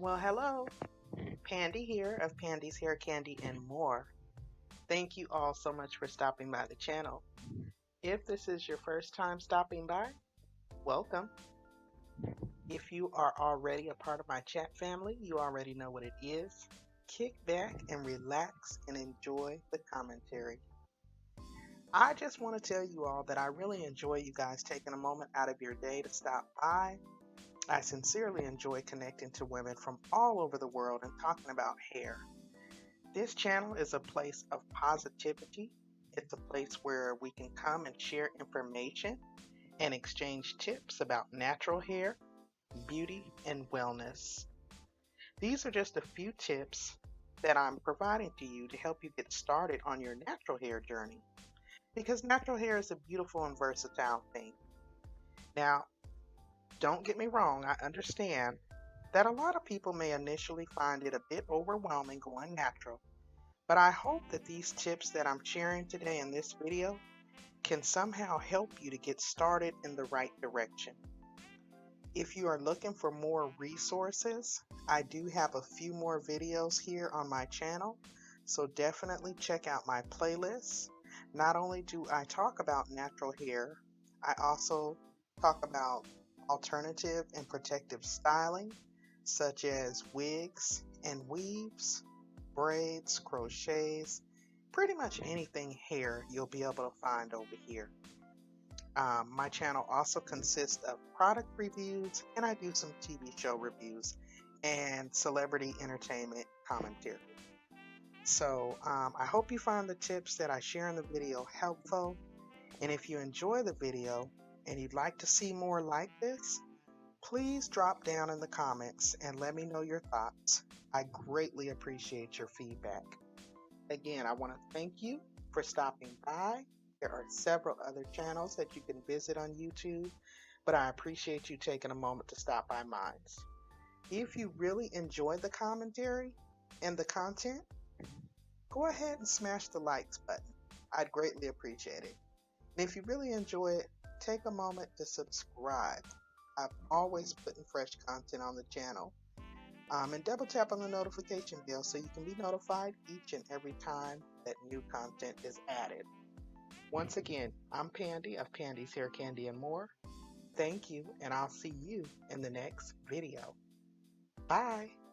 Well, hello, Pandi here of Pandi's Hair Candy and more. Thank you all so much for stopping by the channel. If this is your first time stopping by, welcome. If you are already a part of my chat family, you already know what it is. Kick back and relax and enjoy the commentary. I just want to tell you all that I really enjoy you guys taking a moment out of your day to stop by. I sincerely enjoy connecting to women from all over the world and talking about hair. This channel is a place of positivity. It's a place where we can come and share information and exchange tips about natural hair, beauty, and wellness. These are just a few tips that I'm providing to you to help you get started on your natural hair journey. Because natural hair is a beautiful and versatile thing. Now, don't get me wrong, I understand that a lot of people may initially find it a bit overwhelming going natural. But I hope that these tips that I'm sharing today in this video can somehow help you to get started in the right direction. If you are looking for more resources, I do have a few more videos here on my channel, so definitely check out my playlists. Not only do I talk about natural hair, I also talk about alternative and protective styling, such as wigs and weaves, braids, crochets, pretty much anything hair you'll be able to find over here. My channel also consists of product reviews, and I do some TV show reviews and celebrity entertainment commentary. So I hope you find the tips that I share in the video helpful. And if you enjoy the video and you'd like to see more like this, please drop down in the comments and let me know your thoughts. I greatly appreciate your feedback. Again, I want to thank you for stopping by. There are several other channels that you can visit on YouTube, but I appreciate you taking a moment to stop by mine. If you really enjoy the commentary and the content, go ahead and smash the likes button. I'd greatly appreciate it. And if you really enjoy it, take a moment to subscribe. I'm always putting fresh content on the channel. And double tap on the notification bell so you can be notified each and every time that new content is added. Once again, I'm Pandi of Pandi's Hair Candy and more. Thank you, and I'll see you in the next video. Bye.